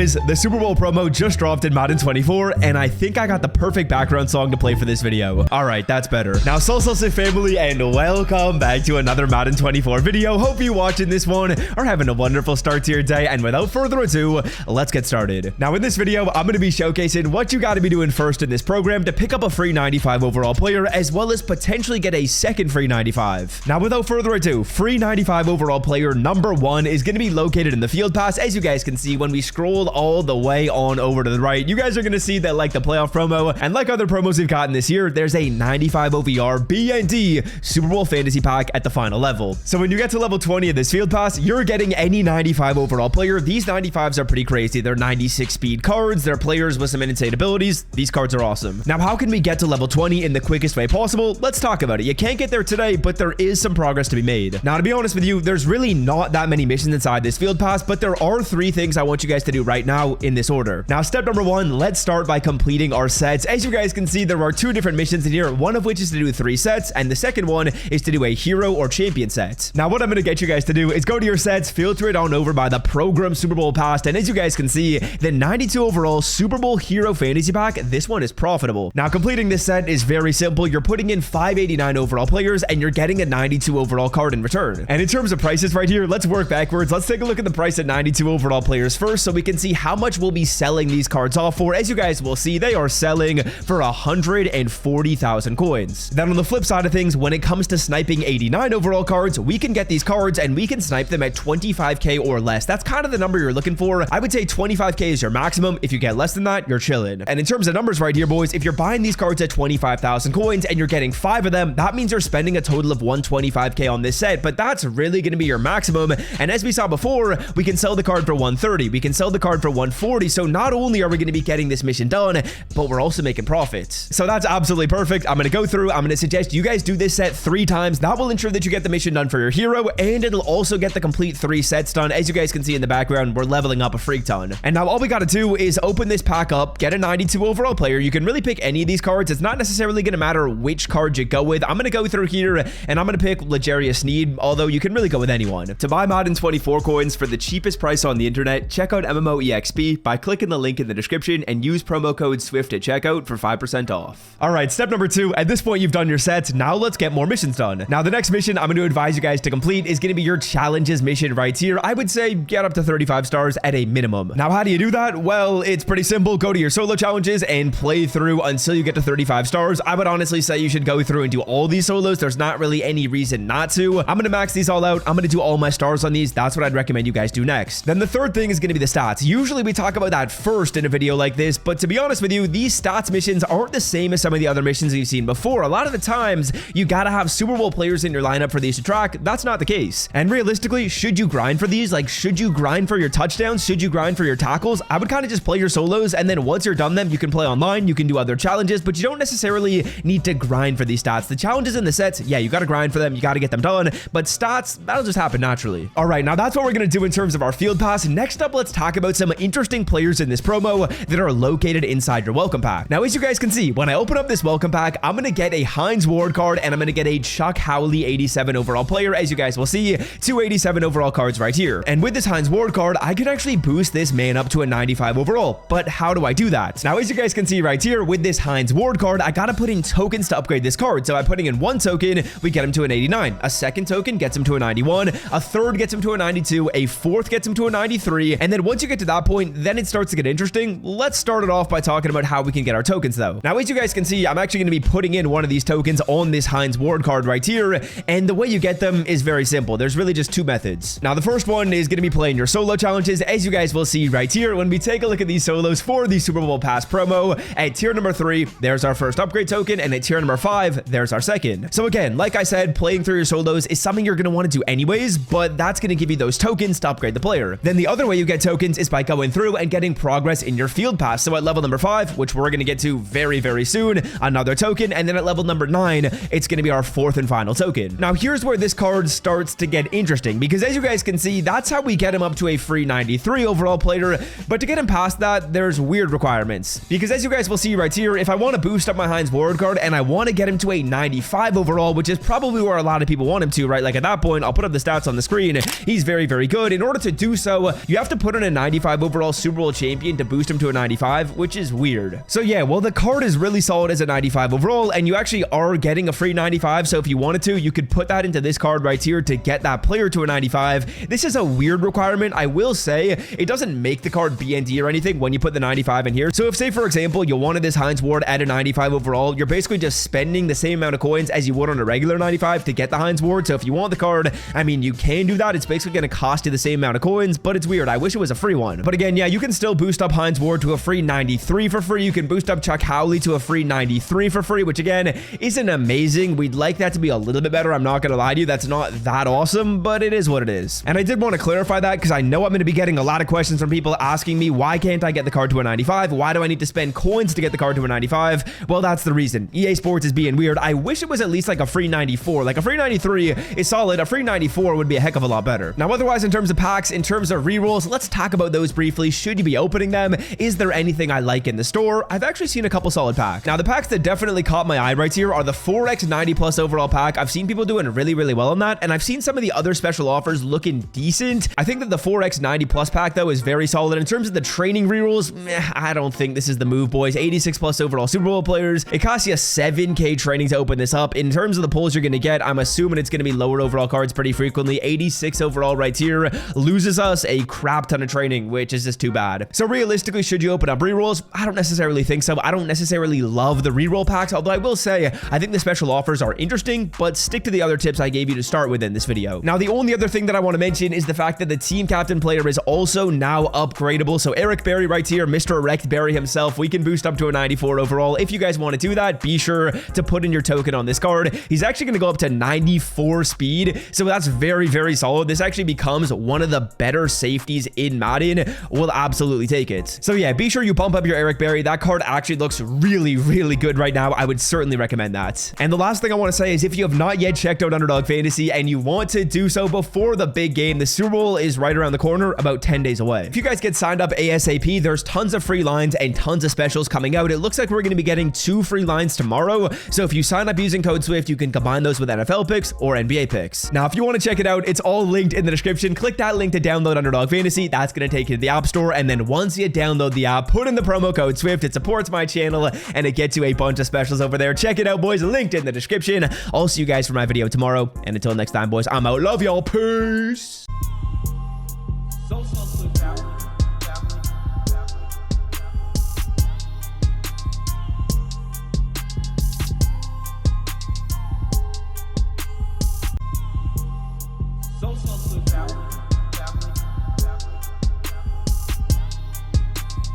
boys, the Super Bowl promo just dropped in Madden 24, and I think I got the perfect background song to play for this video. Alright, that's better. Now, Salsa family, and welcome back to another Madden 24 video. Hope you watching this one are having a wonderful start to your day, and without further ado, let's get started. Now, in this video, I'm going to be showcasing what you got to be doing first in this program to pick up a free 95 overall player, as well as potentially get a second free 95. Now, without further ado, free 95 overall player number 1 is going to be located in the field pass. As you guys can see, when we scroll all the way on over to the right, you guys are going to see that, like the playoff promo and like other promos we've gotten this year, there's a 95 OVR BND Super Bowl fantasy pack at the final level. So when you get to level 20 of this field pass, you're getting any 95 overall player. These 95s are pretty crazy. They're 96 speed cards. They're players with some insane abilities. These cards are awesome. Now, how can we get to level 20 in the quickest way possible? Let's talk about it. You can't get there today, but there is some progress to be made. Now, to be honest with you, there's really not that many missions inside this field pass, but there are 3 things I want you guys to do right now in this order. Now, step number 1, let's start by completing our sets. As you guys can see, there are 2 different missions in here, one of which is to do 3 sets, and the second one is to do a hero or champion set. Now, what I'm going to get you guys to do is go to your sets, filter it on over by the program Super Bowl pass, and as you guys can see, the 92 overall Super Bowl hero fantasy pack, this one is profitable. Now, completing this set is very simple. You're putting in 589 overall players, and you're getting a 92 overall card in return. And in terms of prices right here, let's work backwards. Let's take a look at the price at 92 overall players first, so we can see how much we'll be selling these cards off for. As you guys will see, they are selling for 140,000 coins. Then on the flip side of things, when it comes to sniping 89 overall cards, we can get these cards and we can snipe them at 25k or less. That's kind of the number you're looking for. I would say 25k is your maximum. If you get less than that, you're chilling. And in terms of numbers right here, boys, if you're buying these cards at 25,000 coins and you're getting 5 of them, that means you're spending a total of 125k on this set, but that's really going to be your maximum. And as we saw before, we can sell the card for 130. We can sell the card for 140. So not only are we going to be getting this mission done, but we're also making profits. So that's absolutely perfect. I'm going to go through. I'm going to suggest you guys do this set 3 times. That will ensure that you get the mission done for your hero, and it'll also get the complete 3 sets done. As you guys can see in the background, we're leveling up a freak ton. And now all we got to do is open this pack up, get a 92 overall player. You can really pick any of these cards. It's not necessarily going to matter which card you go with. I'm going to go through here and I'm going to pick Legarius Sneed, although you can really go with anyone. To buy Madden 24 coins for the cheapest price on the internet, check out MMOEXP by clicking the link in the description and use promo code SWIFT at checkout for 5% off. All right, step number 2. At this point, you've done your sets. Now let's get more missions done. Now, the next mission I'm going to advise you guys to complete is going to be your challenges mission right here. I would say get up to 35 stars at a minimum. Now, how do you do that? Well, it's pretty simple. Go to your solo challenges and play through until you get to 35 stars. I would honestly say you should go through and do all these solos. There's not really any reason not to. I'm going to max these all out. I'm going to do all my stars on these. That's what I'd recommend you guys do next. Then the third thing is going to be the stats. Usually we talk about that first in a video like this, but to be honest with you, these stats missions aren't the same as some of the other missions you've seen before. A lot of the times, you gotta have Super Bowl players in your lineup for these to track. That's not the case. And realistically, should you grind for these? Like, should you grind for your touchdowns? Should you grind for your tackles? I would kind of just play your solos, and then once you're done them, you can play online, you can do other challenges, but you don't necessarily need to grind for these stats. The challenges in the sets, yeah, you gotta grind for them, you gotta get them done, but stats, that'll just happen naturally. All right, now that's what we're gonna do in terms of our field pass. Next up, let's talk about some interesting players in this promo that are located inside your welcome pack. Now, as you guys can see, when I open up this welcome pack, I'm gonna get a Hines Ward card, and I'm gonna get a Chuck Howley 87 overall player. As you guys will see, 2 87 overall cards right here. And with this Hines Ward card, I can actually boost this man up to a 95 overall. But how do I do that? Now, as you guys can see right here, with this Hines Ward card, I gotta put in tokens to upgrade this card. So by putting in 1 token, we get him to an 89. A second token gets him to a 91. A third gets him to a 92. A fourth gets him to a 93. And then once you get to that point, then it starts to get interesting. Let's start it off by talking about how we can get our tokens though. Now, as you guys can see, I'm actually going to be putting in one of these tokens on this Hines Ward card right here. And the way you get them is very simple. There's really just 2 methods. Now, the first one is going to be playing your solo challenges. As you guys will see right here, when we take a look at these solos for the Super Bowl Pass promo, at tier number 3, there's our first upgrade token. And at tier number 5, there's our second. So again, like I said, playing through your solos is something you're going to want to do anyways, but that's going to give you those tokens to upgrade the player. Then the other way you get tokens is by going through and getting progress in your field pass. So at level number 5, which we're going to get to very, very soon, another token. And then at level number 9, it's going to be our 4th and final token. Now, here's where this card starts to get interesting, because as you guys can see, that's how we get him up to a free 93 overall player. But to get him past that, there's weird requirements, because as you guys will see right here, if I want to boost up my Hines Ward card and I want to get him to a 95 overall, which is probably where a lot of people want him to, right? Like at that point, I'll put up the stats on the screen. He's very, very good. In order to do so, you have to put in a 95 95 overall Super Bowl champion to boost him to a 95, which is weird. So yeah, well, the card is really solid as a 95 overall, and you actually are getting a free 95. So if you wanted to, you could put that into this card right here to get that player to a 95. This is a weird requirement. I will say it doesn't make the card BND or anything when you put the 95 in here. So if, say, for example, you wanted this Hines Ward at a 95 overall, you're basically just spending the same amount of coins as you would on a regular 95 to get the Hines Ward. So if you want the card, I mean, you can do that. It's basically going to cost you the same amount of coins, but it's weird. I wish it was a free one. But again, yeah, you can still boost up Hines Ward to a free 93 for free. You can boost up Chuck Howley to a free 93 for free, which again, isn't amazing. We'd like that to be a little bit better. I'm not going to lie to you. That's not that awesome, but it is what it is. And I did want to clarify that because I know I'm going to be getting a lot of questions from people asking me, why can't I get the card to a 95? Why do I need to spend coins to get the card to a 95? Well, that's the reason. EA Sports is being weird. I wish it was at least like a free 94. Like a free 93 is solid. A free 94 would be a heck of a lot better. Now, otherwise, in terms of packs, in terms of rerolls, let's talk about those briefly. Should you be opening them? Is there anything I like in the store? I've actually seen a couple solid packs. Now, the packs that definitely caught my eye right here are the 4x 90 plus overall pack. I've seen people doing really, really well on that, and I've seen some of the other special offers looking decent. I think that the 4x 90 plus pack, though, is very solid. In terms of the training rerolls, I don't think this is the move, boys. 86 plus overall Super Bowl players. It costs you 7k training to open this up. In terms of the pulls you're going to get, I'm assuming it's going to be lower overall cards pretty frequently. 86 overall right here loses us a crap ton of training, which is just too bad. So realistically, should you open up rerolls? I don't necessarily think so. I don't necessarily love the reroll packs, although I will say I think the special offers are interesting, but stick to the other tips I gave you to start with in this video. Now, the only other thing that I want to mention is the fact that the team captain player is also now upgradable. So Eric Berry right here, Mr. Erect Berry himself, we can boost up to a 94 overall. If you guys want to do that, be sure to put in your token on this card. He's actually going to go up to 94 speed, so that's very, very solid. This actually becomes one of the better safeties in Madden. We'll absolutely take it. So yeah, be sure you bump up your Eric Berry. That card actually looks really, really good right now. I would certainly recommend that. And the last thing I want to say is if you have not yet checked out Underdog Fantasy and you want to do so before the big game, the Super Bowl is right around the corner, about 10 days away. If you guys get signed up ASAP, there's tons of free lines and tons of specials coming out. It looks like we're going to be getting 2 free lines tomorrow. So if you sign up using code SWIFT, you can combine those with NFL picks or NBA picks. Now, if you want to check it out, it's all linked in the description. Click that link to download Underdog Fantasy. That's going to take you to the App Store. And then once you download the app, put in the promo code SWIFT. It supports my channel and it gets you a bunch of specials over there. Check it out, boys. Linked in the description. I'll see you guys for my video tomorrow. And until next time, boys, I'm out. Love y'all. Peace.